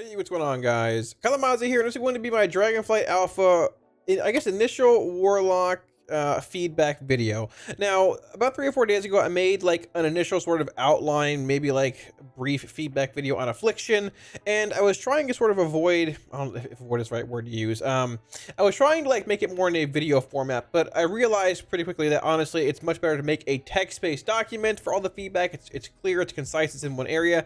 Hey, what's going on, guys? Kalamazi here, and this is going to be my Dragonflight Alpha, I guess, initial Warlock feedback video. Now, about 3 or 4 days ago, I made like an initial sort of outline, maybe like brief feedback video on Affliction, and I was trying to sort of avoid, I don't know if avoid is the right word to use. I was trying to like make it more in a video format, but I realized pretty quickly that honestly, it's much better to make a text-based document for all the feedback. It's clear, it's concise, it's in one area.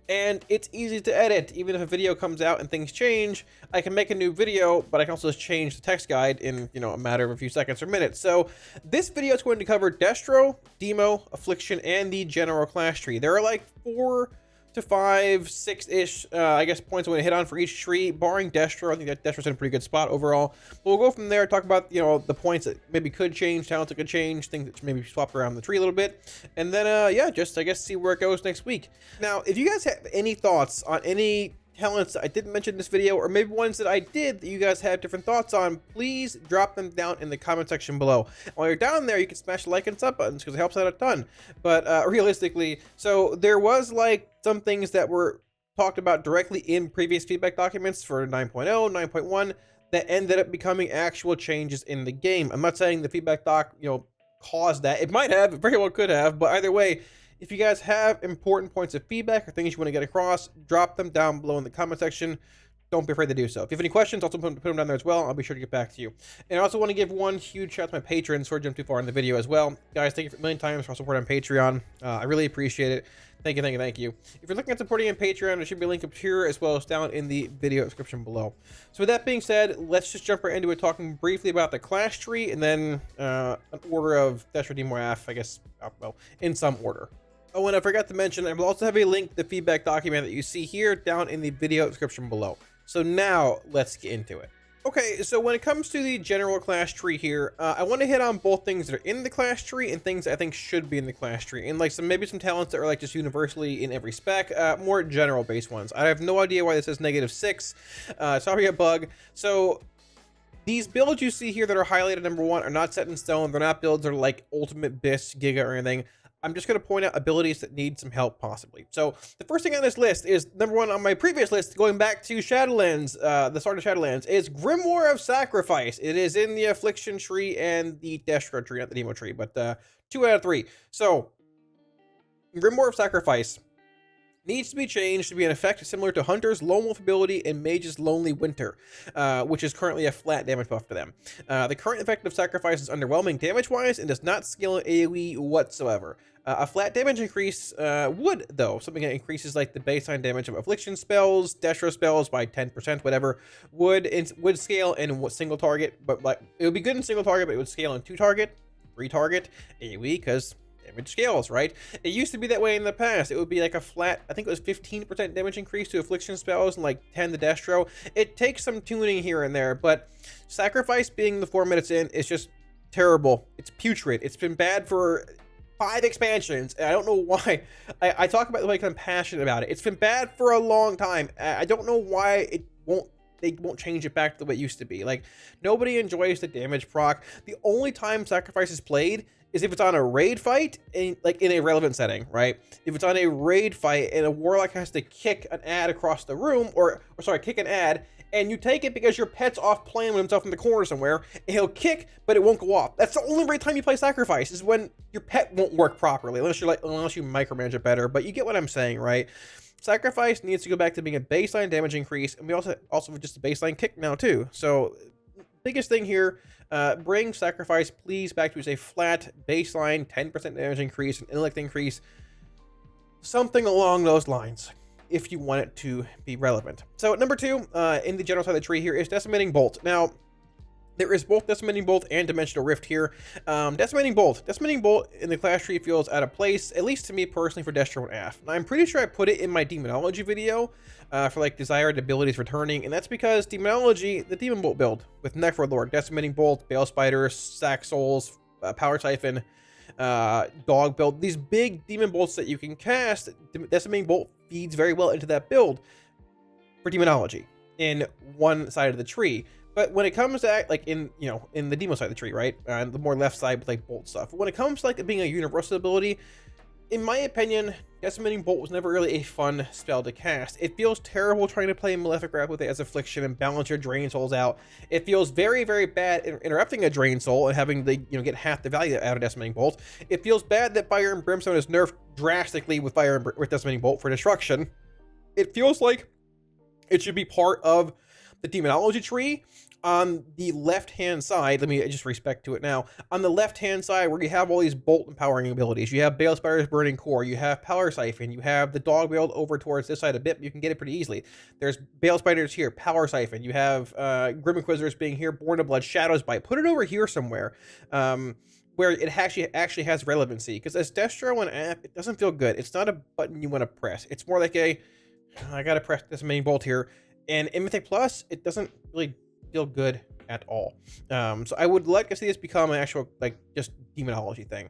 And it's easy to edit. Even if a video comes out and things change, I can make a new video, but I can also just change the text guide in, a matter of a few seconds or minutes. So this video is going to cover Destro, Demo, Affliction, and the general class tree. There are like 4 to 5, 6-ish, I guess, points I'm going to hit on for each tree, barring Destro. I think that Destro's in a pretty good spot overall. But we'll go from there, talk about, the points that maybe could change, talents that could change, things that maybe swap around the tree a little bit. And then, yeah, just, I guess, see where it goes next week. Now, if you guys have any thoughts on any talents that I didn't mention in this video, or maybe ones that I did that you guys have different thoughts on, please drop them down in the comment section below. While you're down there, you can smash the like and sub buttons because it helps out a ton. But realistically, so there was like some things that were talked about directly in previous feedback documents for 9.0, 9.1 that ended up becoming actual changes in the game. I'm not saying the feedback doc, caused that. It might have, it very well could have, but either way, if you guys have important points of feedback or things you want to get across, drop them down below in the comment section. Don't be afraid to do so. If you have any questions, also put them down there as well. I'll be sure to get back to you. And I also want to give one huge shout out to my patrons before I jump too far in the video as well. Guys, thank you a million times for support on Patreon. I really appreciate it. Thank you, thank you, thank you. If you're looking at supporting on Patreon, there should be a link up here as well as down in the video description below. So with that being said, let's just jump right into it, talking briefly about the class tree and then an order of Destro, Demo, Aff, I guess, well, in some order. Oh, and I forgot to mention, I will also have a link to the feedback document that you see here down in the video description below. So now let's get into it. Okay, so when it comes to the general class tree here, I want to hit on both things that are in the class tree and things that I think should be in the class tree, and like maybe some talents that are like just universally in every spec, more general based ones. I have no idea why this says -6. It's probably a bug. So these builds you see here that are highlighted number 1 are not set in stone. They're not builds that are like Ultimate, BIS, Giga, or anything. I'm just going to point out abilities that need some help, possibly. So the first thing on this list is number 1 on my previous list, going back to Shadowlands, the start of Shadowlands, is Grimoire of Sacrifice. It is in the Affliction tree and the Destro tree, not the Demo tree, but 2 out of 3. So Grimoire of Sacrifice needs to be changed to be an effect similar to Hunter's Lone Wolf ability and Mage's Lonely Winter, which is currently a flat damage buff to them. The current effect of Sacrifice is underwhelming damage-wise and does not scale in AoE whatsoever. A flat damage increase would, though, something that increases like the baseline damage of Affliction spells, Destro spells by 10%, whatever, would scale in single target, but like it would be good in single target, but it would scale in 2 target, 3 target, AoE, because damage scales, right? It used to be that way in the past. It would be like a flat, I think it was 15% damage increase to Affliction spells and like 10 to Destro. It takes some tuning here and there, but Sacrifice being the format it's in is just terrible. It's putrid. It's been bad for 5 expansions, and I don't know why. I talk about it like I'm passionate about it. It's been bad for a long time. I don't know why they won't change it back to the way it used to be. Like, nobody enjoys the damage proc. The only time Sacrifice is played is if it's on a raid fight, in a relevant setting, right? If it's on a raid fight and a Warlock has to kick an ad across the room, or sorry, kick an ad, and you take it because your pet's off playing with himself in the corner somewhere, and he'll kick, but it won't go off. That's the only time you play Sacrifice, is when your pet won't work properly, unless you micromanage it better, but you get what I'm saying, right? Sacrifice needs to go back to being a baseline damage increase, and we also have just a baseline kick now too. So biggest thing here, bring Sacrifice please back to a flat baseline 10% damage increase, an intellect increase, something along those lines, if you want it to be relevant. So number 2 in the general side of the tree here is Decimating Bolt. Now there is both Decimating Bolt and Dimensional Rift here. Decimating Bolt in the class tree feels out of place, at least to me personally, for Destro and Aff. Now, I'm pretty sure I put it in my Demonology video for like desired abilities returning, and that's because Demonology, the Demon Bolt build with Necrolord, Decimating Bolt, Bale Spider, Sack Souls, Power Siphon, Dog build, these big Demon Bolts that you can cast, Decimating Bolt feeds very well into that build for Demonology in one side of the tree. But when it comes to like in the Demo side of the tree, right, the more left side with like Bolt stuff, when it comes to like being a universal ability, in my opinion, Decimating Bolt was never really a fun spell to cast. It feels terrible trying to play Malefic Wrath with it as Affliction and balance your Drain Souls out. It feels very, very bad interrupting a Drain Soul and having to, get half the value out of Decimating Bolt. It feels bad that Fire and Brimstone is nerfed drastically with Decimating Bolt for destruction. It feels like it should be part of the Demonology tree. On the left-hand side, let me just respect to it now. On the left-hand side, where you have all these bolt empowering abilities, you have Bale Spider's Burning Core, you have Power Siphon, you have the Dog Build over towards this side a bit, you can get it pretty easily. There's Bale Spiders here, Power Siphon, you have Grim Inquisitors being here, Born of Blood, Shadow's Bite. Put it over here somewhere, where it actually has relevancy. Because as Destro and App, it doesn't feel good. It's not a button you want to press. It's more like I gotta press this main bolt here. And in Mythic Plus, it doesn't really feel good at all. So I would like to see this become an actual, just Demonology thing.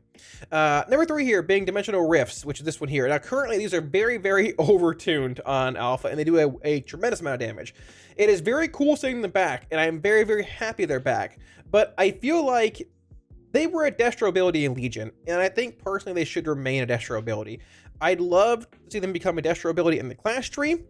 Number 3 here being Dimensional Rifts, which is this one here. Now, currently, these are very, very overtuned on Alpha, and they do a tremendous amount of damage. It is very cool seeing them back, and I'm very, very happy they're back. But I feel like they were a Destro ability in Legion, and I think personally they should remain a Destro ability. I'd love to see them become a Destro ability in the class tree,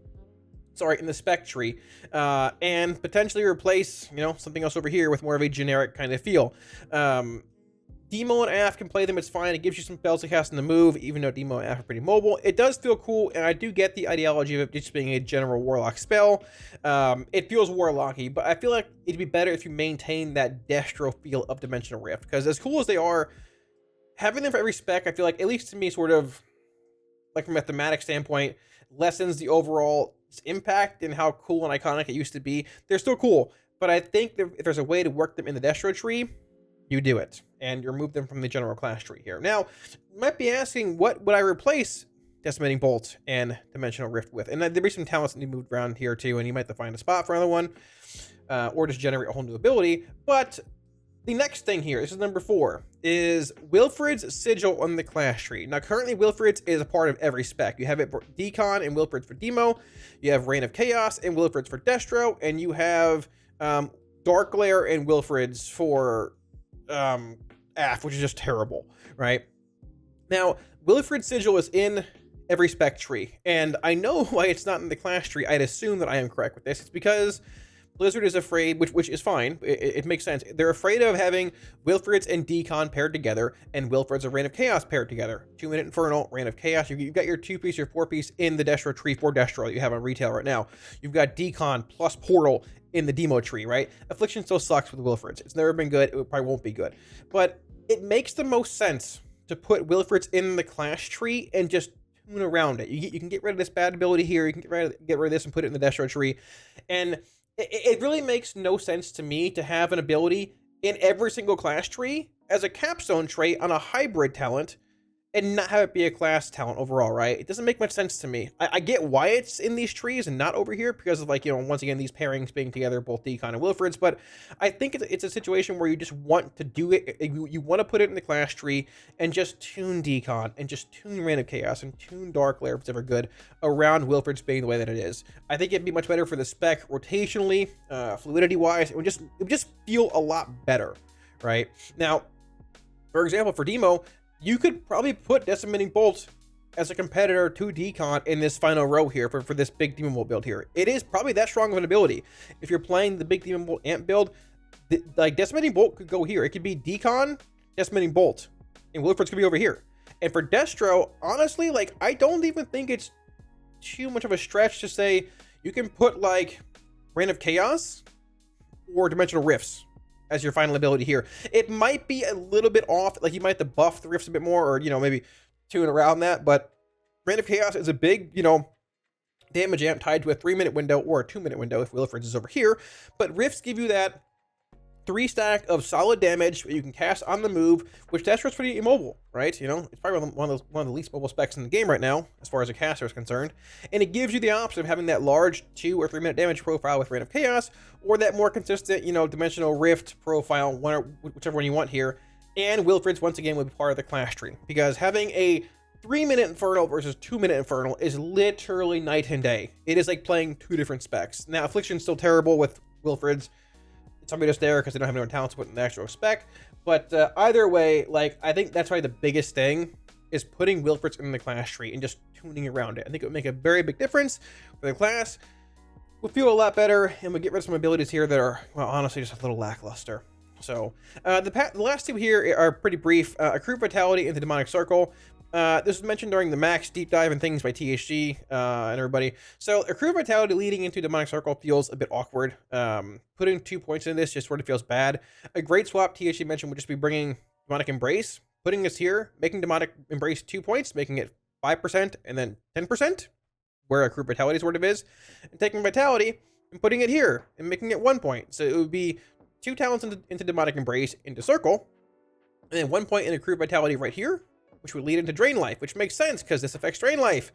in the spec tree, and potentially replace, something else over here with more of a generic kind of feel. Demo and Af can play them, it's fine. It gives you some spells to cast in the move, even though Demo and Af are pretty mobile. It does feel cool, and I do get the ideology of it just being a general Warlock spell. It feels Warlocky, but I feel like it'd be better if you maintain that Destro feel of Dimensional Rift, because as cool as they are, having them for every spec, I feel like, at least to me, sort of, from a thematic standpoint, lessens the overall impact and how cool and iconic it used to be. They're still cool, but I think that if there's a way to work them in the Destro tree, you do it, and you remove them from the general class tree here. Now, you might be asking, what would I replace Decimating Bolt and Dimensional Rift with? And there'd be some talents that you moved around here too, and you might have to find a spot for another one, or just generate a whole new ability. But the next thing here, this is number 4, is Wilfred's Sigil on the class tree. Now, currently, Wilfred's is a part of every spec. You have it for Decon and Wilfred's for Demo. You have Reign of Chaos and Wilfred's for Destro. And you have Dark Glare and Wilfred's for Af, which is just terrible, right? Now, Wilfred's Sigil is in every spec tree. And I know why it's not in the class tree. I'd assume that I am correct with this. It's because Blizzard is afraid, which is fine, it makes sense. They're afraid of having Wilfred's and Decon paired together, and Wilfred's and Reign of Chaos paired together. 2-minute Infernal, Reign of Chaos. You've got your 2-piece or 4-piece in the Destro tree for Destro that you have on retail right now. You've got Decon plus Portal in the Demo tree, right? Affliction still sucks with Wilfred's. It's never been good. It probably won't be good. But it makes the most sense to put Wilfred's in the class tree and just tune around it. You can get rid of this bad ability here. You can get rid of this and put it in the Destro tree. And it really makes no sense to me to have an ability in every single class tree as a capstone trait on a hybrid talent and not have it be a class talent overall, right? It doesn't make much sense to me. I get why it's in these trees and not over here because of, once again, these pairings being together, both Decon and Wilfred's, but I think it's a situation where you just want to do it. You want to put it in the class tree and just tune Decon and just tune Reign of Chaos and tune Dark Glare if it's ever good around Wilfred's being the way that it is. I think it'd be much better for the spec rotationally, fluidity-wise. It would just feel a lot better, right? Now, for example, for Demo, you could probably put Decimating Bolt as a competitor to Decon in this final row here for this big Demon Bolt build here. It is probably that strong of an ability. If you're playing the big Demon Bolt Amp build, Decimating Bolt could go here. It could be Decon, Decimating Bolt, and Wilfred's could be over here. And for Destro, honestly, I don't even think it's too much of a stretch to say you can put, Reign of Chaos or Dimensional Rifts as your final ability here. It might be a little bit off, you might have to buff the rifts a bit more, or, maybe tune around that, but Reign of Chaos is a big, damage amp tied to a 3-minute window or a 2-minute window if Wilfred's is over here, but rifts give you that 3-stack of solid damage that you can cast on the move, which Destro's pretty immobile, right? It's probably one of the least mobile specs in the game right now, as far as a caster is concerned. And it gives you the option of having that large 2 or 3-minute damage profile with Reign of Chaos, or that more consistent, Dimensional Rift profile, whichever one you want here. And Wilfred's, once again, would be part of the class tree, because having a 3-minute Infernal versus 2-minute Infernal is literally night and day. It is like playing 2 different specs. Now, Affliction's still terrible with Wilfred's. It's probably just there because they don't have enough talents to put in the actual spec. But either way, I think that's probably the biggest thing is putting Wilfred's in the class tree and just tuning around it. I think it would make a very big difference for the class. Would feel a lot better, and would get rid of some abilities here that are, well, honestly, just a little lackluster. So the last two here are pretty brief. Accrue Vitality into Demonic Circle. This was mentioned during the Max Deep Dive and things by THG and everybody. So Accrue Vitality leading into Demonic Circle feels a bit awkward. Putting 2 points in this just sort of feels bad. A great swap THG mentioned would just be bringing Demonic Embrace, putting this here, making Demonic Embrace 2 points, making it 5% and then 10%, where Accrue Vitality sort of is, and taking Vitality and putting it here and making it 1 point. So it would be 2 talents into Demonic Embrace into Circle, and then 1 point in Accrue Vitality right here, which would lead into Drain Life, which makes sense because this affects Drain Life.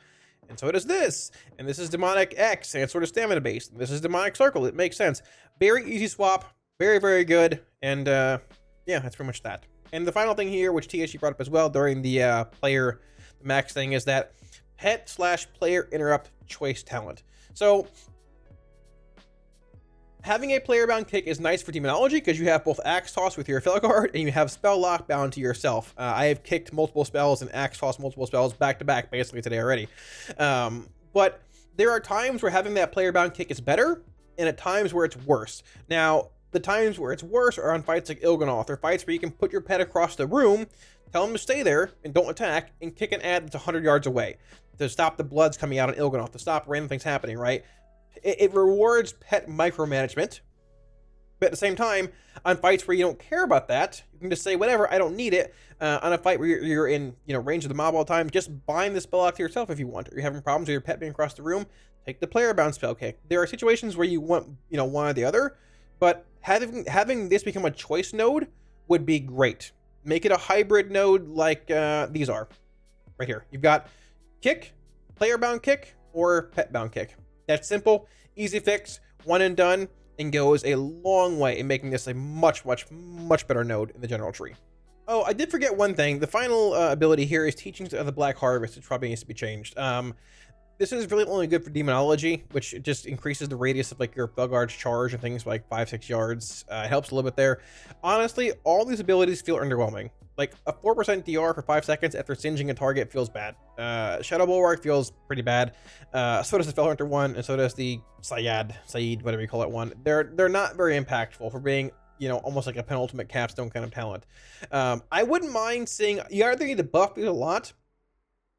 And so does this. And this is Demonic X, and it's sort of stamina based. And this is Demonic Circle. It makes sense. Very easy swap. Very, very good. And yeah, that's pretty much that. And the final thing here, which THG brought up as well during the player max thing, is that pet/player interrupt choice talent. So having a player bound kick is nice for Demonology because you have both Axe Toss with your Felguard and you have Spell Lock bound to yourself. I have kicked multiple spells and Axe Toss multiple spells back to back basically today already. But there are times where having that player bound kick is better, and at times where it's worse. Now, the times where it's worse are on fights like Il'gynoth, or fights where you can put your pet across the room, tell him to stay there and don't attack, and kick an ad that's 100 yards away to stop the bloods coming out on Il'gynoth, to stop random things happening, right? It rewards pet micromanagement, but at the same time, on fights where you don't care about that, you can just say, whatever, I don't need it. On a fight where you're in, range of the mob all the time, just bind the spell lock to yourself if you want. Or you're having problems with your pet being across the room, take the player bound spell kick. There are situations where you want, one or the other, but having this become a choice node would be great. Make it a hybrid node like these are right here. You've got kick, player bound kick, or pet bound kick. That's simple, easy fix, one and done, and goes a long way in making this a much, much, much better node in the general tree. Oh, I did forget one thing. The final ability here is Teachings of the Black Harvest, which probably needs to be changed. This is really only good for Demonology, which just increases the radius of your Felguard's charge and things like 5-6 yards. It helps a little bit there. Honestly, all these abilities feel underwhelming. Like a 4% DR for 5 seconds after singeing a target feels bad. Shadow Bulwark feels pretty bad. So does the Felhunter one, and so does the Saeed, whatever you call it one. They're not very impactful for being, almost like a penultimate capstone kind of talent. I wouldn't mind seeing, you either need to buff these a lot,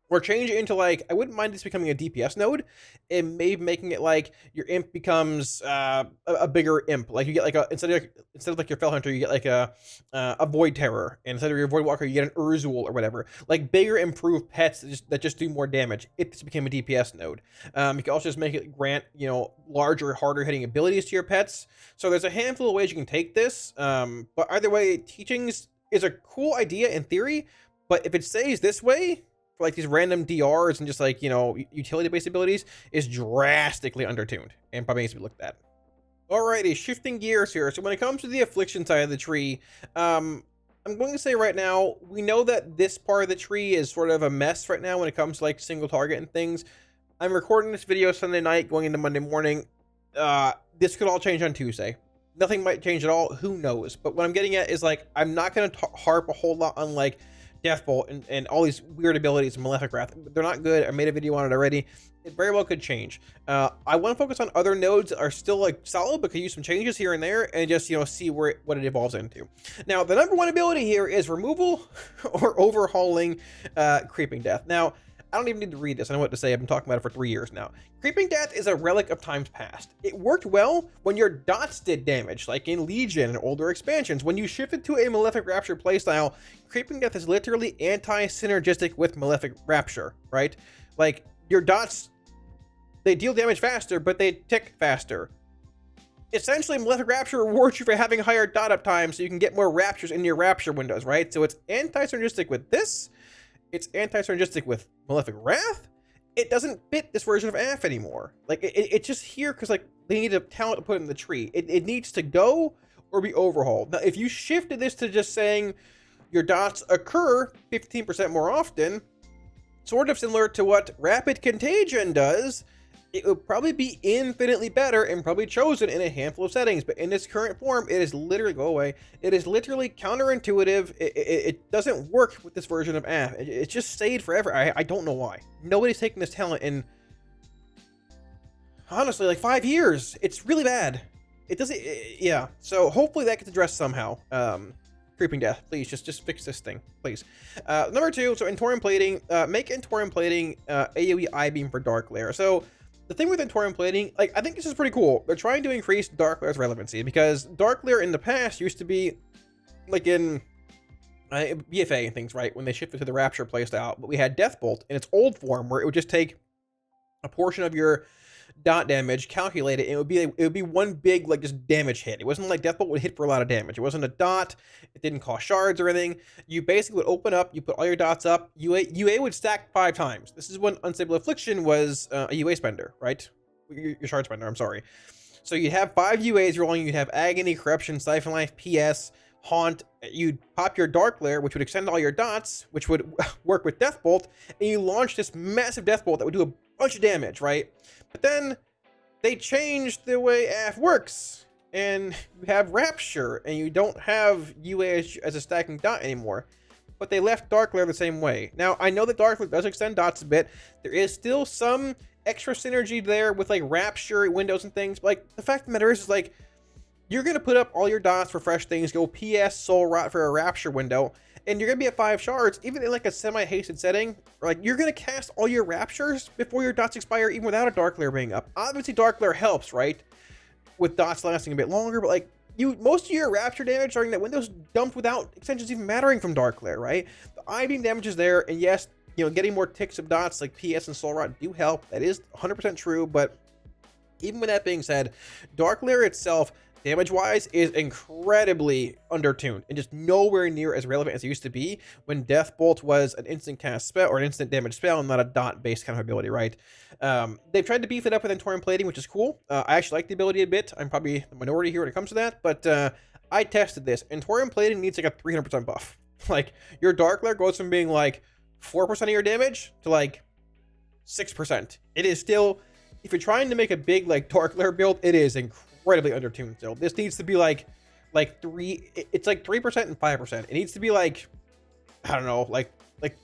or change it into I wouldn't mind this becoming a DPS node, and maybe making it like your imp becomes a bigger imp. Like you get instead of your Felhunter, you get a Void Terror, and instead of your Void Walker, you get an Urzul or whatever. Like bigger, improved pets that just do more damage. If this became a DPS node, you can also just make it grant larger, harder hitting abilities to your pets. So there's a handful of ways you can take this. But either way, Teachings is a cool idea in theory, but if it stays this way, for these random DRs and just utility-based abilities, is drastically undertuned and probably needs to be looked at. Alrighty, shifting gears here. So when it comes to the Affliction side of the tree, I'm going to say right now, we know that this part of the tree is sort of a mess right now when it comes to single target and things. I'm recording this video Sunday night going into Monday morning. This could all change on Tuesday. Nothing might change at all, who knows? But what I'm getting at is I'm not going to harp a whole lot on Death Bolt and all these weird abilities in Malefic Wrath. They're not good. I made a video on it already. It very well could change. I want to focus on other nodes that are still solid, but could use some changes here and there, and just see what it evolves into. Now, the number one ability here is removal or overhauling Creeping Death. Now, I don't even need to read this. I know what to say. I've been talking about it for 3 years now. Creeping Death is a relic of times past. It worked well when your dots did damage, like in Legion and older expansions. When you shifted to a Malefic Rapture playstyle, Creeping Death is literally anti-synergistic with Malefic Rapture, right? Your dots, they deal damage faster, but they tick faster. Essentially, Malefic Rapture rewards you for having higher dot up time so you can get more Raptures in your Rapture windows, right? So it's anti-synergistic with this. It's anti-synergistic with Malefic Wrath. It doesn't fit this version of AF anymore. It's just here because they need a talent to put in the tree. It needs to go or be overhauled. Now, if you shifted this to just saying your dots occur 15% more often, sort of similar to what Rapid Contagion does, it would probably be infinitely better and probably chosen in a handful of settings, but in its current form, it is literally, go away, it is literally counterintuitive. It doesn't work with this version of AF. It just stayed forever. I don't know why. Nobody's taking this talent in, honestly, like 5 years. It's really bad. It doesn't, yeah. So hopefully that gets addressed somehow. Creeping Death, please just fix this thing, please. Number 2, so Entorium Plating, make Entorium Plating AoE I-beam for Dark Lair. So the thing with Entorium Plating, like, I think this is pretty cool. They're trying to increase Dark Lair's relevancy, because Dark Lair in the past used to be like in BFA and things, right? When they shifted to the Rapture playstyle, but we had Deathbolt in its old form, where it would just take a portion of your dot damage, calculate it, and it would be one big, like, just damage hit. It wasn't like Deathbolt would hit for a lot of damage. It wasn't a dot. It didn't cost shards or anything. You basically would open up, you put all your dots up, UA would stack 5 times. This is when Unstable Affliction was a UA spender, right? Your shard spender, I'm sorry. So you'd have 5 UAs rolling. You'd have Agony, Corruption, Siphon Life, PS, Haunt. You'd pop your Dark Lair, which would extend all your dots, which would work with Deathbolt, and you launch this massive Deathbolt that would do a bunch of damage, right? But then they changed the way AF works, and you have Rapture, and you don't have UA as a stacking dot anymore. But they left Dark Lair the same way. Now, I know that Dark Lair does extend dots a bit. There is still some extra synergy there with, like, Rapture windows and things. But, like, the fact of the matter is, like, you're going to put up all your dots for fresh things, go PS Soul Rot for a Rapture window, and you're going to be at 5 shards, even in like a semi-hasted setting. Like, you're going to cast all your Raptures before your dots expire, even without a Dark Lair being up. Obviously, Dark Lair helps, right? With dots lasting a bit longer, but like, most of your Rapture damage during that window's dumped without extensions even mattering from Dark Lair, right? The I-beam damage is there, and yes, you know, getting more ticks of dots like PS and Soul Rot do help. That is 100% true, but even with that being said, Dark Lair itself, damage-wise, is incredibly undertuned and just nowhere near as relevant as it used to be when Deathbolt was an instant cast spell or an instant damage spell and not a dot-based kind of ability, right? They've tried to beef it up with Entorium Plating, which is cool. I actually like the ability a bit. I'm probably the minority here when it comes to that, but I tested this. Entorium Plating needs like a 300% buff. Like, your Dark Lair goes from being like 4% of your damage to like 6%. It is still, if you're trying to make a big like Dark Lair build, it is incredibly undertuned still. This needs to be like 3, it's like 3% and 5%. It needs to be like, I don't know, like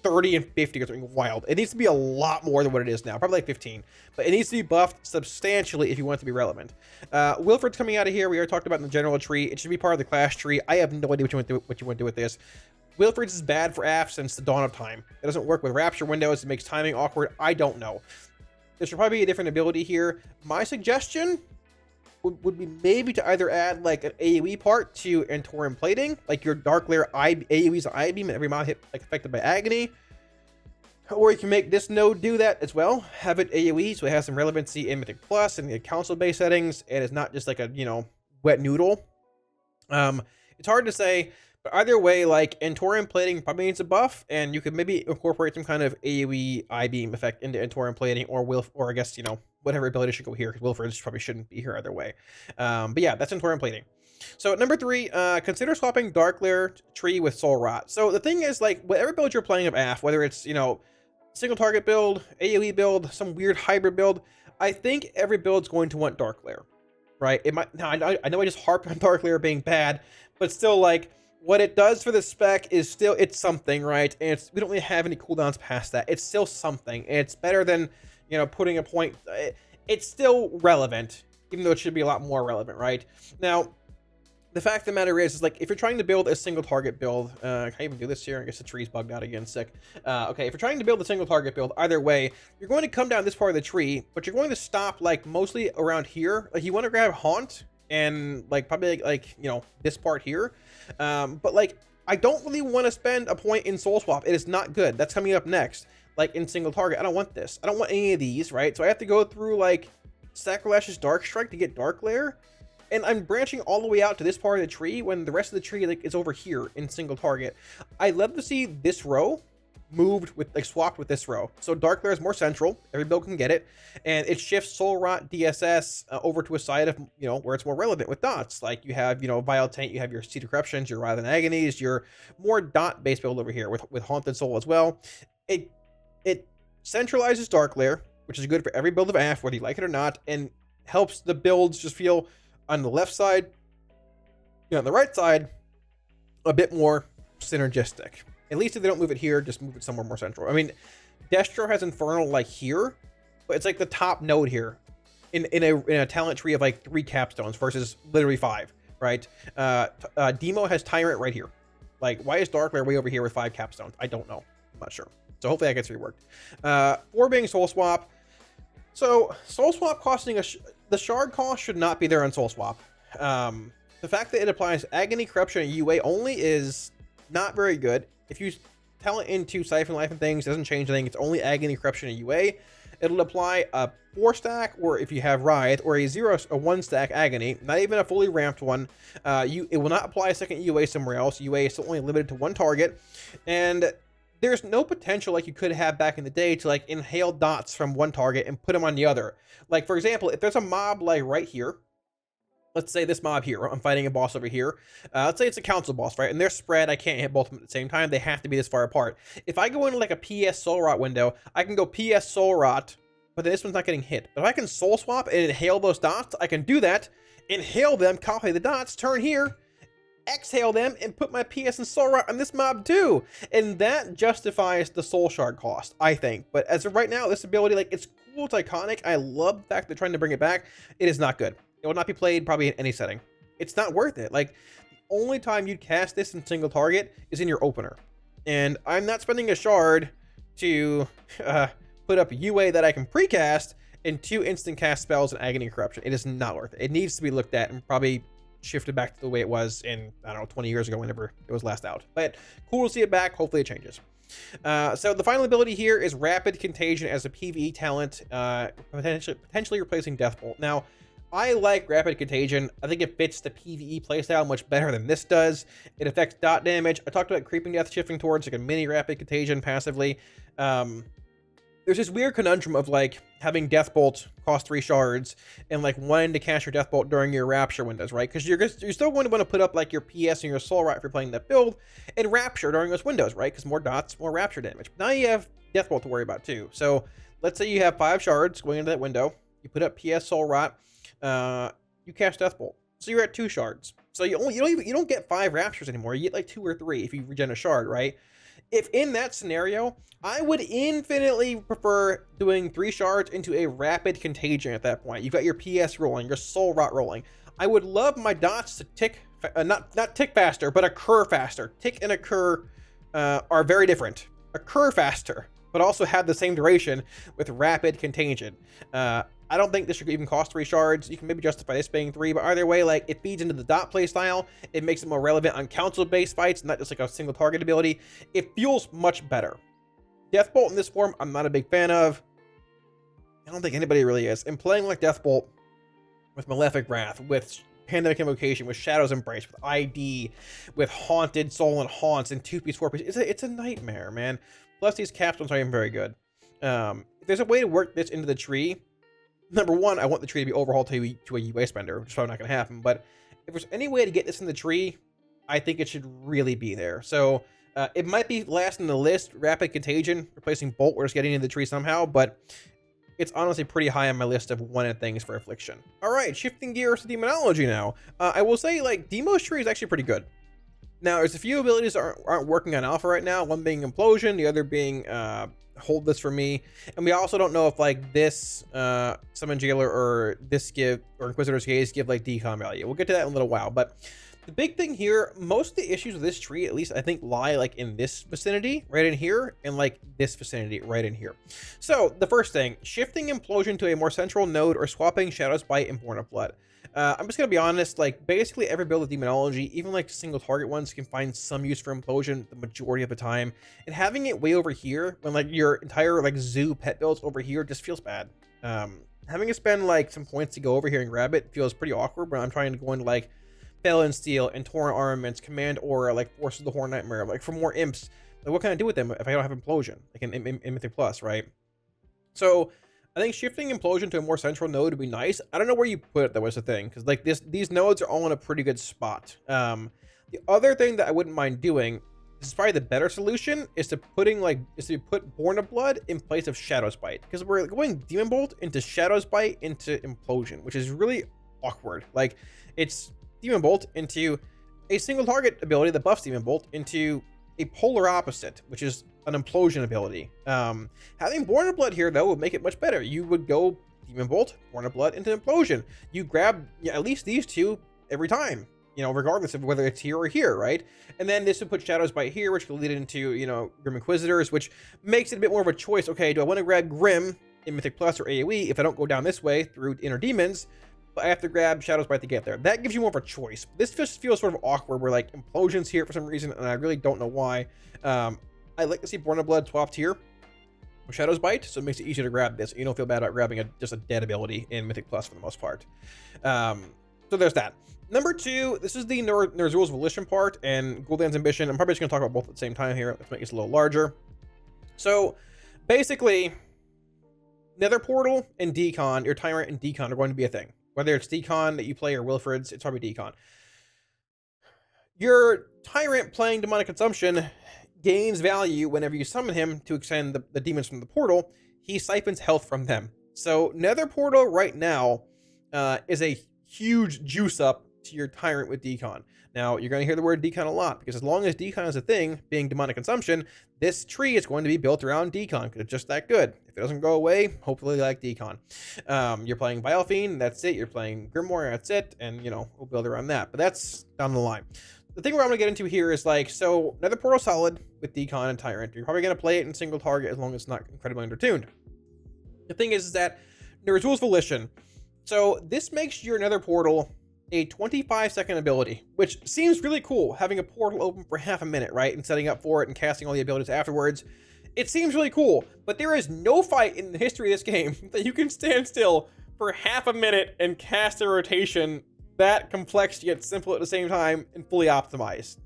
30 and 50 or something wild. It needs to be a lot more than what it is now, probably like 15, but it needs to be buffed substantially if you want it to be relevant. Wilfred's coming out of here. We already talked about in the general tree. It should be part of the class tree. I have no idea what you want to do with this. Wilfred's is bad for AF since the dawn of time. It doesn't work with Rapture windows. It makes timing awkward. I don't know. There should probably be a different ability here. My suggestion would be maybe to either add like an AoE part to Entorium Plating, like your Dark Lair AoE's I-beam and every mod hit like affected by Agony. Or you can make this node do that as well. Have it AoE so it has some relevancy in Mythic Plus and the council-based settings, and it's not just like a, you know, wet noodle. It's hard to say, but either way, like, Entorium Plating probably needs a buff, and you could maybe incorporate some kind of AoE I-beam effect into Entorium Plating, or I guess, you know, whatever ability should go here, because Wilfred probably shouldn't be here either way. But yeah, that's Entorium Plating. So number 3, consider swapping Dark Lair tree with Soul Rot. So the thing is, like, whatever build you're playing of AF, whether it's, you know, single target build, AoE build, some weird hybrid build, I think every build's going to want Dark Lair, right? It might, now, I know I just harped on Dark Lair being bad, but still, like, what it does for the spec is still, it's something, right? And we don't really have any cooldowns past that. It's still something. It's better than, you know, putting a point. It's still relevant, even though it should be a lot more relevant, right? Now, the fact of the matter is like, if you're trying to build a single target build, can I even do this here? I guess the tree's bugged out again, sick. Okay, if you're trying to build a single target build, either way, you're going to come down this part of the tree, but you're going to stop like mostly around here. Like, you want to grab Haunt and like probably like you know, this part here. But like, I don't really want to spend a point in Soul Swap. It is not good. That's coming up next. Like in single target, I don't want this. I don't want any of these, right? So I have to go through like Sacrilege's Dark Strike to get Dark Lair, and I'm branching all the way out to this part of the tree when the rest of the tree like is over here in single target. I'd love to see this row moved with like swapped with this row, so Dark Lair is more central. Every build can get it, and it shifts Soul Rot DSS over to a side of, you know, where it's more relevant with dots. Like you have, you know, Vile Taint, you have your Seed of Corruptions, your Writhen Agonies, your more dot based build over here with Haunted Soul as well. It centralizes Dark Lair, which is good for every build of AF, whether you like it or not, and helps the builds just feel on the left side, on the right side, a bit more synergistic. At least if they don't move it here, just move it somewhere more central. I mean, Destro has Infernal like here, but it's like the top node here in a talent tree of like 3 capstones versus literally 5, right? Demo has Tyrant right here. Like, why is Darkglare way over here with 5 capstones? I don't know. I'm not sure. So hopefully that gets reworked. 4 being Soul Swap. So Soul Swap costing the shard cost should not be there on Soul Swap. The fact that it applies Agony, Corruption, and UA only is not very good. If you talent into Siphon Life and things, it doesn't change anything. It's only Agony, Corruption, and UA. It'll apply a 4 stack, or if you have Writhe, or a 1 stack Agony, not even a fully ramped one. It will not apply a second UA somewhere else. UA is still only limited to 1 target, and there's no potential like you could have back in the day to like inhale dots from 1 target and put them on the other. Like, for example, if there's a mob like right here, let's say this mob here, I'm fighting a boss over here. Let's say it's a council boss, right? And they're spread. I can't hit both of them at the same time. They have to be this far apart. If I go into like a PS Soul Rot window, I can go PS Soul Rot, but then this one's not getting hit. But if I can Soul Swap and inhale those dots, I can do that, inhale them, copy the dots, turn here, exhale them, and put my PS and Soul Rot on this mob too. And that justifies the Soul Shard cost, I think. But as of right now, this ability, like, it's cool, it's iconic. I love the fact they're trying to bring it back. It is not good. It will not be played probably in any setting. It's not worth it. Like, the only time you'd cast this in single target is in your opener. And I'm not spending a shard to put up UA that I can precast and 2 instant cast spells and Agony and Corruption. It is not worth it. It needs to be looked at and probably shifted back to the way it was in, I don't know, 20 years ago, whenever it was last out. But cool to see it back. Hopefully it changes. So the final ability here is Rapid Contagion as a PvE talent, potentially replacing Deathbolt. Now, I like Rapid Contagion. I think it fits the PvE playstyle much better than this does. It affects dot damage. I talked about Creeping Death shifting towards like a mini Rapid Contagion passively. There's this weird conundrum of like having Deathbolt cost 3 shards and like wanting to cast your Deathbolt during your Rapture windows, right? Because you're still going to want to put up like your PS and your Soul Rot if you're playing that build, and Rapture during those windows, right? Because more dots, more Rapture damage. But now you have Deathbolt to worry about too. So let's say you have 5 shards going into that window. You put up PS Soul Rot. You cast Deathbolt, so you're at 2 shards. So you don't get 5 Raptures anymore. You get like 2 or 3 if you regen a shard, right? If in that scenario, I would infinitely prefer doing 3 shards into a Rapid Contagion at that point. You've got your PS rolling, your Soul Rot rolling. I would love my dots to tick, not tick faster, but occur faster. Tick and occur are very different. Occur faster, but also have the same duration with Rapid Contagion. I don't think this should even cost 3 shards. You can maybe justify this being 3, but either way, like, it feeds into the dot play style. It makes it more relevant on council-based fights, not just like a single target ability. It feels much better. Deathbolt in this form, I'm not a big fan of. I don't think anybody really is. And playing like Deathbolt with Malefic Wrath, with Pandemic Invocation, with Shadow's Embrace, with ID, with Haunted Soul and Haunts, and 2-piece, 4-piece, it's a nightmare, man. Plus, these capstones aren't even very good. If there's a way to work this into the tree, number one, I want the tree to be overhauled to a UA spender, which is probably not going to happen. But if there's any way to get this in the tree, I think it should really be there. So it might be last in the list, Rapid Contagion, replacing Bolt, or just getting into the tree somehow. But it's honestly pretty high on my list of wanted things for Affliction. All right, shifting gears to Demonology now. I will say, like, Demo's tree is actually pretty good. Now, there's a few abilities that aren't working on Alpha right now. One being Implosion, the other being Hold This For Me. And we also don't know if, like, this Summon Jailer or this Inquisitor's Gaze give, like, decon value. We'll get to that in a little while. But the big thing here, most of the issues with this tree, at least I think, lie, like, in this vicinity right in here, and, like, this vicinity right in here. So, the first thing, shifting Implosion to a more central node or swapping Shadow's Bite and Born of Blood. I'm just gonna be honest, like, basically every build of Demonology, even like single target ones, can find some use for Implosion the majority of the time. And having it way over here, when like your entire like zoo pet builds over here, just feels bad. Having to spend like some points to go over here and grab it feels pretty awkward when I'm trying to go into like Bell and Steel and Torrent Armaments, Command Aura, like Forces of the Horn Nightmare, like for more imps. Like, what can I do with them if I don't have Implosion? Like in Mythic Plus, right? So I think shifting Implosion to a more central node would be nice. I don't know where you put it, though, was the thing, because like these nodes are all in a pretty good spot. The other thing that I wouldn't mind doing, this is probably the better solution, is to put Born of Blood in place of Shadow's Bite, because we're going Demon Bolt into Shadow's Bite into Implosion, which is really awkward. Like, it's Demon Bolt into a single target ability that buffs Demon Bolt into a polar opposite, which is an Implosion ability. Having Born of Blood here, though, would make it much better. You would go Demon Bolt, Born of Blood into Implosion. You grab at least these two every time, regardless of whether it's here or here, right? And then this would put Shadow's Bite here, which could lead into, Grim Inquisitors, which makes it a bit more of a choice. Okay, do I want to grab Grim in Mythic Plus or AoE if I don't go down this way through Inner Demons, but I have to grab Shadow's Bite to get there? That gives you more of a choice. This just feels sort of awkward, where like Implosion's here for some reason, and I really don't know why. I like to see Born of Blood swapped here with Shadow's Bite, so it makes it easier to grab this. You don't feel bad about grabbing just a dead ability in Mythic Plus for the most part. So there's that. Number 2, this is the Ner'zhul's Volition part and Gul'dan's Ambition. I'm probably just going to talk about both at the same time here. Let's make this a little larger. So basically, Nether Portal and Decon, your Tyrant and Decon are going to be a thing. Whether it's Decon that you play or Wilfred's, it's probably Decon. Your Tyrant playing Demonic Consumption gains value whenever you summon him to extend the demons from the portal. He siphons health from them. So Nether Portal right now is a huge juice up to your Tyrant with Decon. Now, you're going to hear the word Decon a lot, because as long as Decon is a thing, being Demonic Consumption, this tree is going to be built around Decon, because it's just that good. If it doesn't go away, hopefully like Decon. You're playing Vile Fiend, that's it. You're playing Grimoire, that's it. And, we'll build around that. But that's down the line. The thing where I'm going to get into here is like, so Nether Portal solid with Decon and Tyrant. You're probably going to play it in single target as long as it's not incredibly undertuned. The thing is that Ner'zhul's Volition. So this makes your Nether Portal a 25-second ability, which seems really cool, having a portal open for half a minute, right? And setting up for it and casting all the abilities afterwards. It seems really cool, but there is no fight in the history of this game that you can stand still for half a minute and cast a rotation that complex yet simple at the same time and fully optimize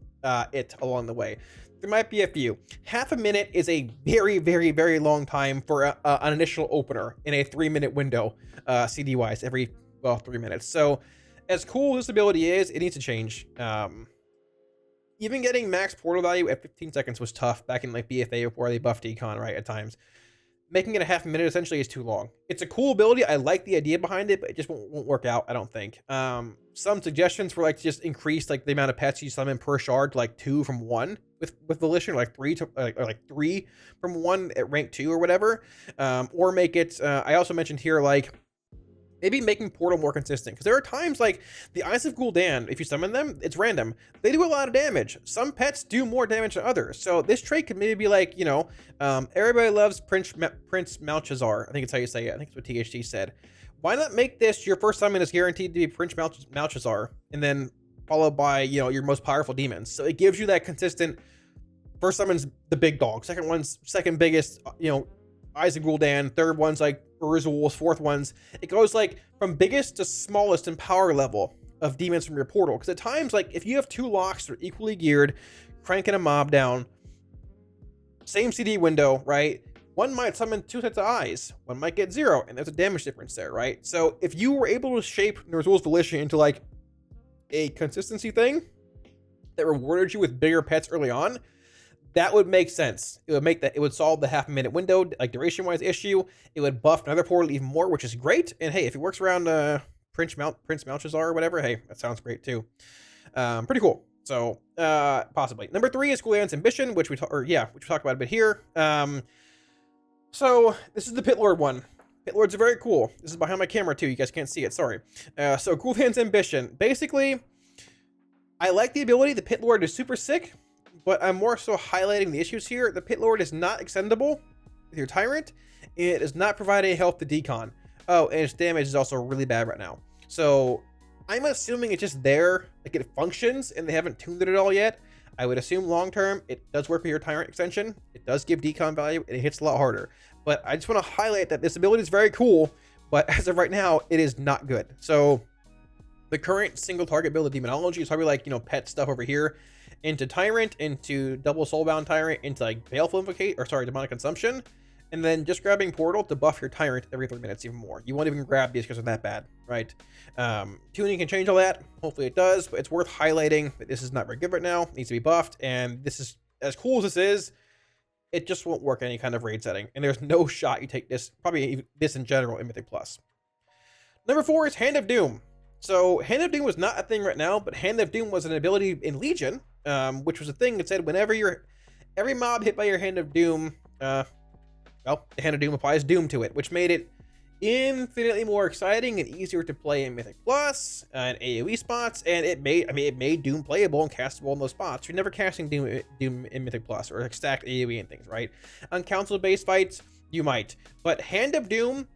it along the way. There might be a few. Half a minute is a very, very, very long time for an initial opener in a 3-minute window, CD-wise, every, 3 minutes. So as cool as this ability is, it needs to change. Even getting max portal value at 15 seconds was tough back in like BFA before they buffed Decon, right, at times. Making it a half a minute essentially is too long. It's a cool ability. I like the idea behind it, but it just won't work out, I don't think. Some suggestions were like just increase like the amount of pets you summon per shard to like 2 from 1 with Volition, or like 3 to like 3 from 1 at rank 2 or whatever. Or make it, I also mentioned here, like maybe making Portal more consistent, because there are times like the Eyes of Gul'dan, if you summon them, it's random. They do a lot of damage. Some pets do more damage than others. So this trait could maybe be like, everybody loves Prince Malchazar. I think it's how you say it. I think it's what THT said. Why not make this your first summon is guaranteed to be Prince Malchazar, and then followed by, your most powerful demons. So it gives you that consistent, first summon's the big dog, second one's second biggest, Eyes of Gul'dan, third one's like Uruzul's, fourth one's. It goes like from biggest to smallest in power level of demons from your portal. Because at times, like if you have 2 locks that are equally geared, cranking a mob down, same CD window, right? One might summon 2 sets of eyes, one might get 0, and there's a damage difference there, right? So if you were able to shape Ner'zhul's Volition into like a consistency thing that rewarded you with bigger pets early on, that would make sense. It would solve the half a minute window, like duration wise issue. It would buff Nether Portal even more, which is great. And hey, if it works around Prince Malchazar or whatever, hey, that sounds great too. Pretty cool. So possibly. Number 3 is Gul'dan's Ambition, which we talked about a bit here. So this is the Pit Lord one. Pit Lords are very cool. This is behind my camera too. You guys can't see it. Sorry. So Gul'dan's Ambition. Basically, I like the ability. The Pit Lord is super sick, but I'm more so highlighting the issues here. The Pit Lord is not extendable with your Tyrant. It does not provide any health to Decon. Oh, and its damage is also really bad right now. So I'm assuming it's just there, like it functions, and they haven't tuned it at all yet. I would assume long term it does work with your Tyrant extension. It does give Decon value, and it hits a lot harder. But I just want to highlight that this ability is very cool, but as of right now, it is not good. So the current single target build of Demonology is probably like, pet stuff over here into Tyrant, into double Soulbound Tyrant, into like Baleful Demonic Consumption, and then just grabbing Portal to buff your Tyrant every 3 minutes even more. You won't even grab these because they're that bad, right? Tuning can change all that. Hopefully it does, but it's worth highlighting that this is not very good right now. It needs to be buffed, and this is as cool as this is, it just won't work in any kind of raid setting, and there's no shot you take this, probably even this in general, in Mythic Plus. Number 4 is Hand of Doom. So Hand of Doom was not a thing right now, but Hand of Doom was an ability in Legion, which was a thing that said whenever every mob hit by your Hand of Doom, well, the Hand of Doom applies Doom to it, which made it infinitely more exciting and easier to play in Mythic Plus and AoE spots, and it made Doom playable and castable in those spots. You're never casting Doom in Mythic Plus or like stacked AoE and things, right? On council-based fights, you might, but Hand of Doom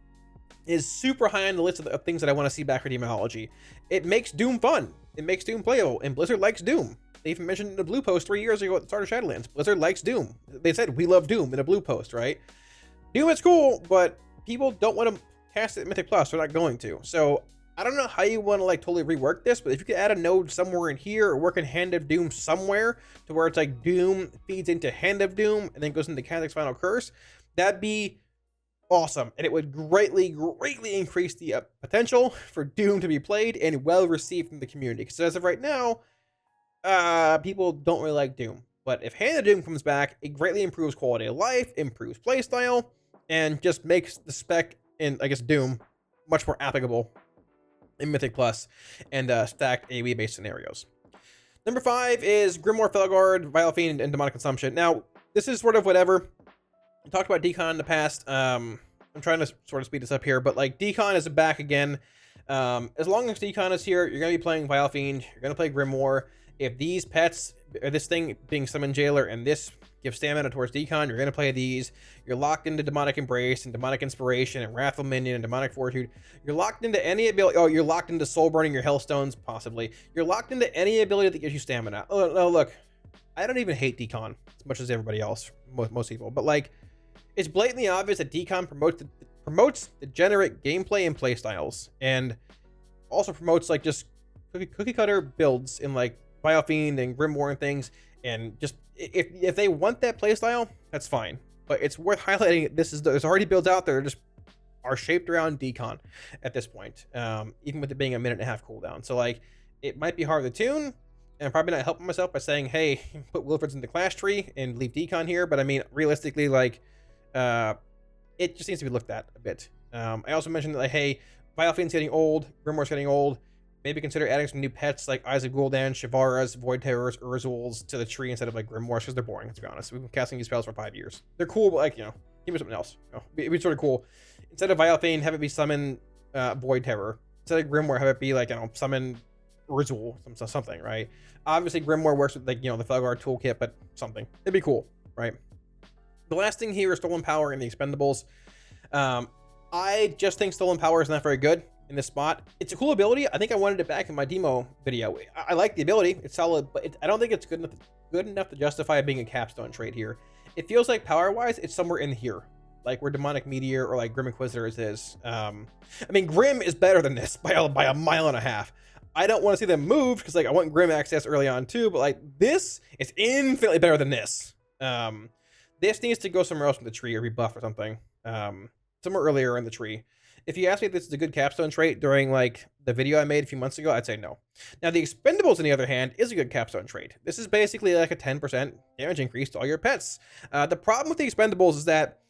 is super high on the list of things that I want to see back for Demonology. It makes Doom fun. It makes Doom playable, and Blizzard likes Doom. They even mentioned in a blue post 3 years ago at the start of Shadowlands. Blizzard likes Doom. They said, we love Doom in a blue post, right? Doom is cool, but people don't want to cast it in Mythic Plus. They're not going to. So I don't know how you want to like totally rework this, but if you could add a node somewhere in here or work in Hand of Doom somewhere to where it's like Doom feeds into Hand of Doom and then goes into Cathodic's Final Curse, that'd be awesome. And it would greatly increase the potential for Doom to be played and well received from the community. Because as of right now, people don't really like Doom. But if Hand of Doom comes back, it greatly improves quality of life, improves playstyle, and just makes the spec in, I guess, Doom much more applicable in Mythic Plus and stacked AoE based scenarios. Number 5 is Grimoire, Felguard, Vile Fiend, and Demonic Consumption. Now, this is sort of whatever. We talked about Decon in the past. I'm trying to sort of speed this up here, but like Decon is back again. As long as Decon is here, you're going to be playing Vile Fiend, you're going to play Grimoire. If these pets, or this thing being Summon Jailer, and this gives stamina towards Decon, you're going to play these. You're locked into Demonic Embrace and Demonic Inspiration and Wrathful Minion and Demonic Fortitude. You're locked into any ability. Oh, you're locked into Soul Burning, your Hellstones, possibly. You're locked into any ability that gives you stamina. Oh, no, look. I don't even hate Decon as much as everybody else, most people. But, like, it's blatantly obvious that Decon promotes degenerate gameplay and playstyles. And also promotes, like, just cookie-cutter builds in, like, Vile Fiend and Grimoire and things. And just, if they want that playstyle, that's fine. But it's worth highlighting, there's already builds out there that just are shaped around Decon at this point, even with it being a 1.5 minute cooldown. So like, it might be hard to tune, and I'm probably not helping myself by saying, hey, put Wilfred's in the class tree and leave Decon here. But I mean, realistically, like, it just needs to be looked at a bit. I also mentioned that, like, hey, Vile Fiend's getting old, Grimoire's getting old. Maybe consider adding some new pets like Eyes of Gul'dan, Shivaras, Void Terrors, Urzuls to the tree instead of like Grimoires, because they're boring, let's be honest. We've been casting these spells for 5 years. They're cool, but like, you know, give me something else. You know, it'd be sort of cool. Instead of Vile Fiend, have it be summon Void Terror. Instead of Grimoire, have it be like, you know, summon Urzul, something, right? Obviously, Grimoire works with, like, you know, the Felguard toolkit, but something. It'd be cool, right? The last thing here is Stolen Power and the Expendables. I just think Stolen Power is not very good in this spot. It's a cool ability. I think I wanted it back in my demo video. I like the ability. It's solid, but I don't think it's good enough to justify being a capstone trait here. It feels like power-wise, it's somewhere in here, like where Demonic Meteor or like Grim Inquisitors is. I mean, Grim is better than this by a 1.5 miles. I don't want to see them moved because like I want Grim access early on too, but like this is infinitely better than this. This needs to go somewhere else in the tree or be buffed or something. Somewhere earlier in the tree. If you ask me if this is a good capstone trait during like the video I made a few months ago, I'd say no. Now the Expendables, on the other hand, is a good capstone trait. This is basically like a 10% damage increase to all your pets. The problem with the Expendables is that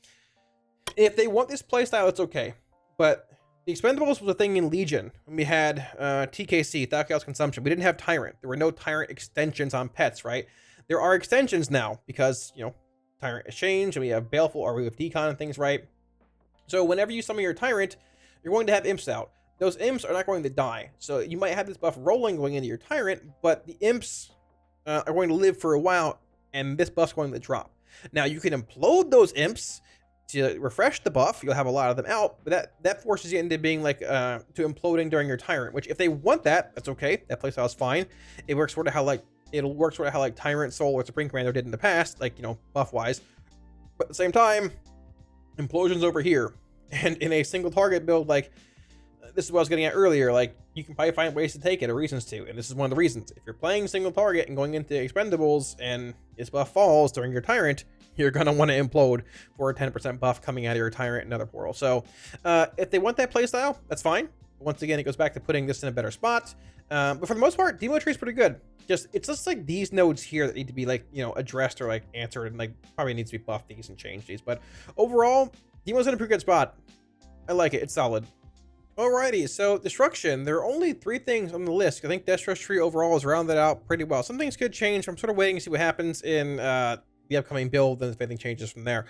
if they want this playstyle, it's okay. But the Expendables was a thing in Legion when we had TKC, Thou Chaos Consumption. We didn't have Tyrant. There were no Tyrant extensions on pets, right? There are extensions now because, you know, Tyrant has changed and we have Baleful or we have Decon and things, right? So whenever you summon your Tyrant, you're going to have imps out. Those imps are not going to die. So you might have this buff rolling going into your Tyrant, but the imps are going to live for a while, and this buff's going to drop. Now, you can implode those imps to refresh the buff. You'll have a lot of them out, but that forces you into being like, to imploding during your Tyrant, which if they want that, that's okay. That playstyle is fine. It works sort of how like, it'll work sort of how like Tyrant, Soul, or Supreme Commander did in the past, like, you know, buff-wise. But at the same time, implosion's over here. And in a single target build, like, this is what I was getting at earlier, like, you can probably find ways to take it or reasons to, and this is one of the reasons. If you're playing single target and going into Expendables and this buff falls during your Tyrant, you're going to want to implode for a 10% buff coming out of your Tyrant and Nether Portal. So, if they want that playstyle, that's fine. Once again, it goes back to putting this in a better spot. But for the most part, Demonology is pretty good. It's just like these nodes here that need to be like, addressed or like answered, and like probably needs to be buffed these and changed these. But overall, Demo's in a pretty good spot. I like it. It's solid. Alrighty, so destruction. There are only 3 things on the list. I think Destro's tree overall is rounded out pretty well. Some things could change. I'm sort of waiting to see what happens in the upcoming build, and if anything changes from there.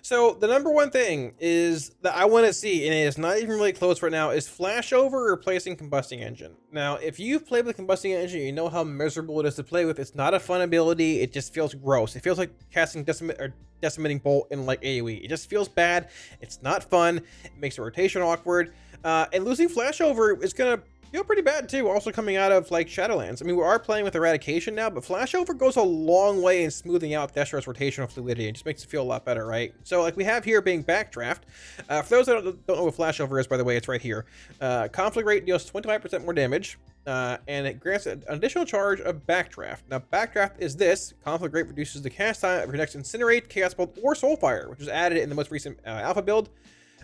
So the number 1 thing is that I want to see, and it is not even really close right now, is flashover replacing combusting engine. Now, if you've played with combusting engine, you know how miserable it is to play with. It's not a fun ability. It just feels gross. It feels like casting decimating bolt in like AoE. It just feels bad. It's not fun. It makes the rotation awkward. And losing flashover is gonna feel pretty bad too, also coming out of like Shadowlands. I mean, we are playing with eradication now, but flashover goes a long way in smoothing out Destro's rotational fluidity and just makes it feel a lot better, right? So like we have here being backdraft. For those that don't know what flashover is, by the way, it's right here. Conflict rate deals 25% more damage, and it grants an additional charge of backdraft. Now backdraft is this. Conflict rate reduces the cast time of your next incinerate, chaos bolt, or soulfire, which was added in the most recent alpha build,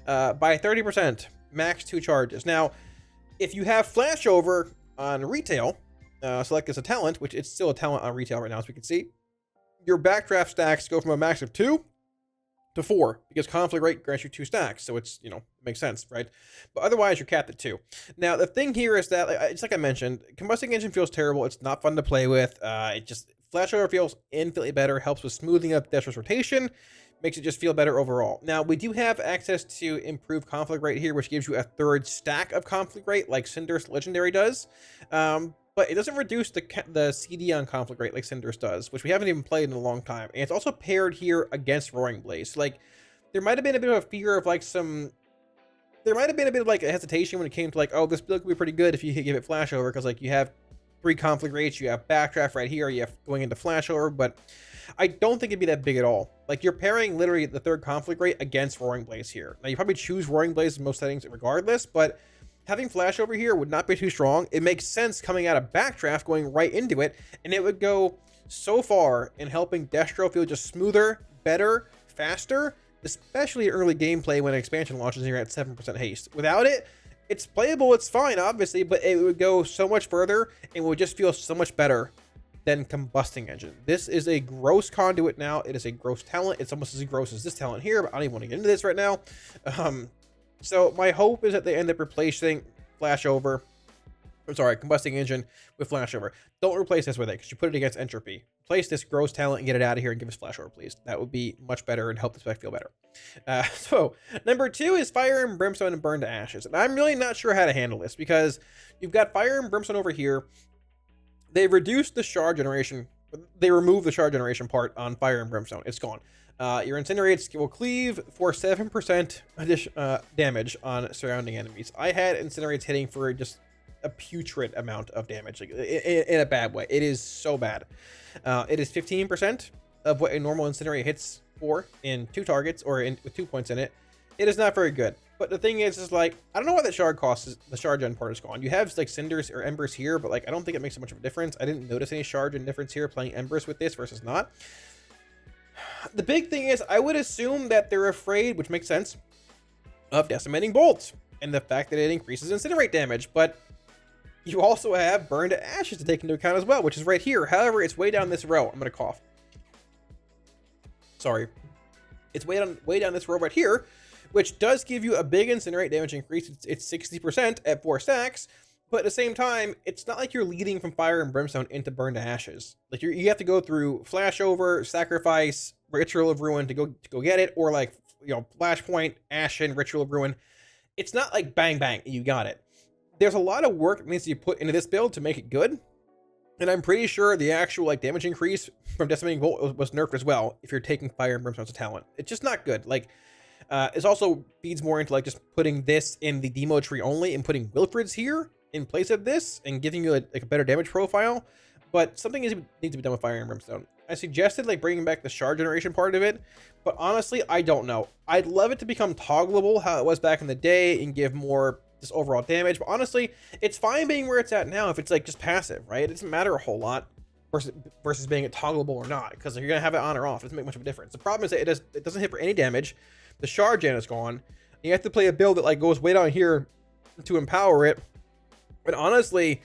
by 30%. Max 2 charges. Now, if you have flashover on retail, select as a talent, which it's still a talent on retail right now, as we can see, your backdraft stacks go from a max of 2 to 4 because conflict rate grants you 2 stacks. So it's, it makes sense, right? But otherwise, you're capped at 2. Now, the thing here is that, it's like I mentioned, combusting engine feels terrible. It's not fun to play with. Flashover feels infinitely better, helps with smoothing up Destro's rotation, makes it just feel better overall. Now, we do have access to improved conflict rate here, which gives you a 3rd stack of conflict rate, like Cinder's Legendary does. But it doesn't reduce the CD on conflict rate like Cinder's does, which we haven't even played in a long time. And it's also paired here against Roaring Blaze. Like, there might have been a bit of a fear of like there might have been a bit of like a hesitation when it came to like, oh, this build could be pretty good if you give it flashover, because like you have 3 conflict rates, you have backdraft right here, you have going into flashover, but I don't think it'd be that big at all. Like, you're pairing literally the 3rd conflict rate against Roaring Blaze here. Now, you probably choose Roaring Blaze in most settings regardless, but having flashover here would not be too strong. It makes sense coming out of backdraft, going right into it, and it would go so far in helping Destro feel just smoother, better, faster, especially early gameplay when an expansion launches here at 7% haste. Without it, it's playable, it's fine, obviously, but it would go so much further and would just feel so much better than combusting engine. This is a gross conduit now. It is a gross talent. It's almost as gross as this talent here, but I don't even want to get into this right now. So my hope is that they end up replacing combusting engine with flashover. Don't replace this with it, because you put it against entropy. Replace this gross talent and get it out of here and give us flashover, please. That would be much better and help the spec feel better. So number 2 is Fire and Brimstone and Burn to Ashes. And I'm really not sure how to handle this, because you've got Fire and Brimstone over here. They reduced the shard generation. They removed the shard generation part on Fire and Brimstone. It's gone. Your incinerates will cleave for 7% damage on surrounding enemies. I had incinerates hitting for just a putrid amount of damage, like, in a bad way. It is so bad. It is 15% of what a normal incinerate hits for in 2 targets, or with 2 points in it. It is not very good. But the thing is like, I don't know why the shard the shard gen part is gone. You have like cinders or embers here, but like, I don't think it makes so much of a difference. I didn't notice any shard gen difference here playing embers with this versus not. The big thing is, I would assume that they're afraid, which makes sense, of decimating bolts and the fact that it increases incinerate damage. But you also have Burn to Ashes to take into account as well, which is right here. However, it's way down this row. I'm gonna cough. Sorry. It's way down this row right here, which does give you a big incinerate damage increase. It's 60% at 4 stacks, but at the same time, it's not like you're leading from Fire and Brimstone into Burn to Ashes. Like, you have to go through Flashover, Sacrifice, Ritual of Ruin to go get it, or like, Flashpoint, Ashen, Ritual of Ruin. It's not like bang bang, you got it. There's a lot of work that needs to be put into this build to make it good, and I'm pretty sure the actual like damage increase from Decimating Bolt was nerfed as well if you're taking Fire and Brimstone as a talent. It's just not good. Like, it also feeds more into like just putting this in the demo tree only and putting Wilfred's here in place of this and giving you like a better damage profile. But something needs to be done with Fire and Brimstone. I suggested like bringing back the shard generation part of it, but honestly, I don't know. I'd love it to become toggleable how it was back in the day and give more just overall damage. But honestly, it's fine being where it's at now if it's like just passive, right? It doesn't matter a whole lot versus being it toggleable or not, because if you're gonna have it on or off, it doesn't make much of a difference. The problem is that it doesn't hit for any damage. The shard gen is gone. You have to play a build that like goes way down here to empower it. But honestly,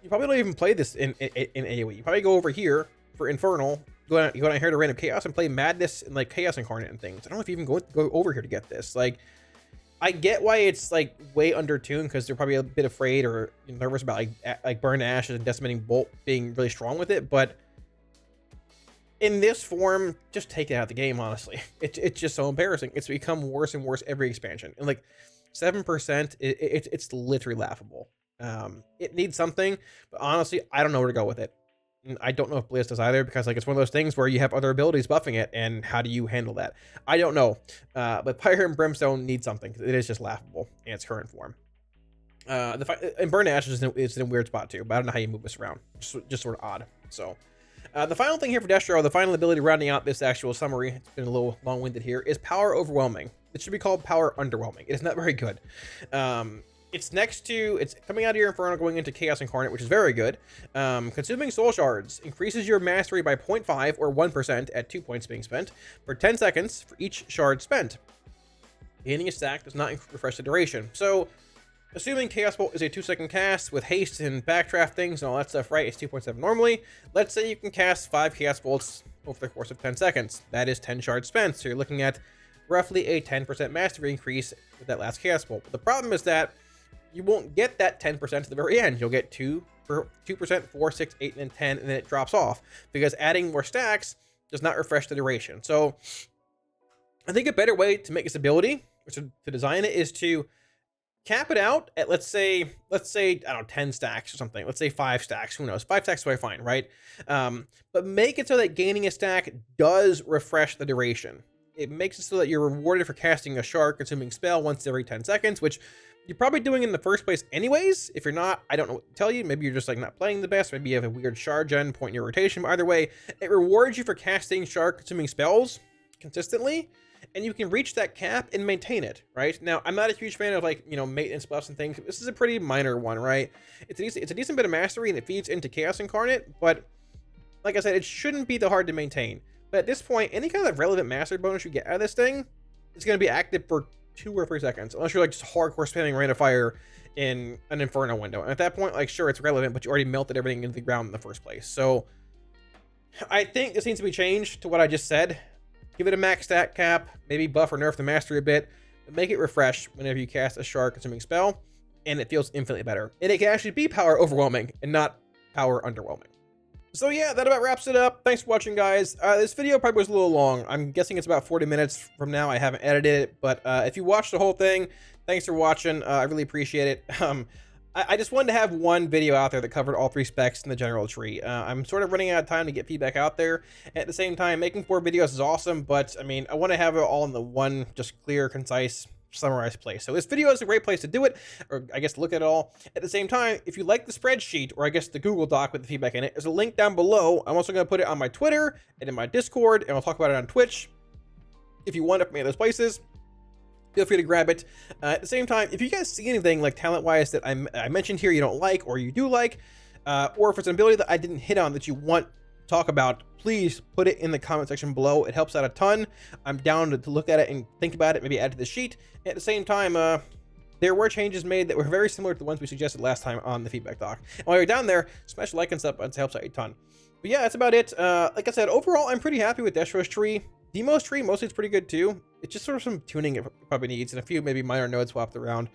you probably don't even play this in AoE. You probably go over here for Infernal, go down here to Random Chaos and play Madness and like Chaos Incarnate and things. I don't know if you even go over here to get this. Like, I get why it's like way undertuned, because they're probably a bit afraid or nervous about like Burn to Ashes and Decimating Bolt being really strong with it. But in this form, just take it out of the game. Honestly, it's just so embarrassing. It's become worse and worse every expansion, and like 7%, it's literally laughable. It needs something, but honestly, I don't know where to go with it. And I don't know if Blizz does either, because like it's one of those things where you have other abilities buffing it, and how do you handle that? I don't know. But Fire and Brimstone needs something. It is just laughable in its current form. And Burn Ashes is in a weird spot too, but I don't know how you move this around. Just sort of odd. So the final thing here for Destro, the final ability rounding out this actual summary, it's been a little long-winded here, is Power Overwhelming. It should be called Power Underwhelming. It is not very good. It's coming out of your Inferno going into Chaos Incarnate, which is very good. Consuming Soul Shards increases your mastery by 0.5 or 1% at 2 points being spent for 10 seconds for each shard spent. Gaining a stack does not refresh the duration. So, assuming Chaos Bolt is a 2-second cast with haste and backdraft things and all that stuff, right? It's 2.7 normally. Let's say you can cast 5 Chaos Bolts over the course of 10 seconds. That is 10 shards spent. So you're looking at roughly a 10% mastery increase with that last Chaos Bolt. But the problem is that you won't get that 10% at the very end. You'll get 2%, 4, 6, 8, and 10, and then it drops off, because adding more stacks does not refresh the duration. So I think a better way to make this ability, or to design it, is to cap it out at, let's say, I don't know, 10 stacks or something. Let's say 5 stacks. Who knows? 5 stacks is probably fine, right? But make it so that gaining a stack does refresh the duration. It makes it so that you're rewarded for casting a shard-consuming spell once every 10 seconds, which you're probably doing in the first place anyways. If you're not, I don't know what to tell you. Maybe you're just like not playing the best. Maybe you have a weird shard gen point in your rotation. But either way, it rewards you for casting shard-consuming spells consistently, and you can reach that cap and maintain it, right? Now, I'm not a huge fan of like, maintenance buffs and things. This is a pretty minor one, right? It's a decent bit of mastery, and it feeds into Chaos Incarnate, but like I said, it shouldn't be that hard to maintain. But at this point, any kind of relevant mastery bonus you get out of this thing is going to be active for 2 or 3 seconds, unless you're like just hardcore spamming Rain of Fire in an Inferno window. And at that point, like, sure, it's relevant, but you already melted everything into the ground in the first place. So I think this needs to be changed to what I just said. Give it a max stat cap, maybe buff or nerf the mastery a bit, but make it refresh whenever you cast a shard-consuming spell, and it feels infinitely better. And it can actually be Power Overwhelming and not Power Underwhelming. So yeah, that about wraps it up. Thanks for watching, guys. This video probably was a little long. I'm guessing it's about 40 minutes from now. I haven't edited it, but if you watched the whole thing, thanks for watching. I really appreciate it. I just wanted to have one video out there that covered all 3 specs in the general tree. I'm sort of running out of time to get feedback out there. At the same time, making 4 videos is awesome, but I mean, I want to have it all in the one just clear, concise, summarized place. So this video is a great place to do it, or I guess look at it all. At the same time, if you like the spreadsheet, or I guess the Google Doc with the feedback in it, there's a link down below. I'm also going to put it on my Twitter and in my Discord, and I'll talk about it on Twitch. If you want it from any of those places, feel free to grab it. At the same time, if you guys see anything like talent-wise that I mentioned here you don't like, or you do like, or if it's an ability that I didn't hit on that you want talk about, please put it in the comment section below. It helps out a ton. I'm down to look at it and think about it, maybe add to the sheet. At the same time, there were changes made that were very similar to the ones we suggested last time on the feedback doc. And while you're down there, smash the like and sub, it helps out a ton. But yeah, that's about it. Like I said, overall, I'm pretty happy with Destro's tree. Demo's tree, mostly it's pretty good too. It's just sort of some tuning it probably needs, and a few maybe minor nodes swapped around.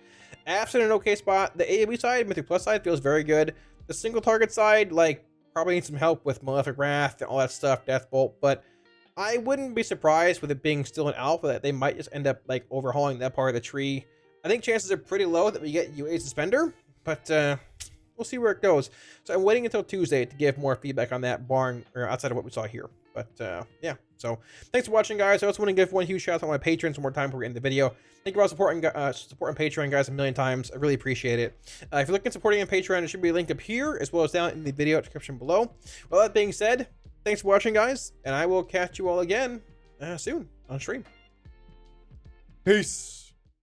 App's in an okay spot. The AoE side, Mythic Plus side, feels very good. The single target side, like, probably needs some help with Malefic Wrath and all that stuff, Deathbolt, but I wouldn't be surprised with it being still an alpha that they might just end up like overhauling that part of the tree. I think chances are pretty low that we get UA Suspender, but we'll see where it goes. So I'm waiting until Tuesday to give more feedback on that, barring or outside of what we saw here. But yeah, so thanks for watching, guys. I also want to give one huge shout out to my patrons one more time before we end the video. Thank you for all supporting Patreon, guys, a million times. I really appreciate it. If you're looking at supporting on Patreon, there should be a link up here as well as down in the video description below. Well, that being said, thanks for watching, guys, and I will catch you all again soon on stream. Peace.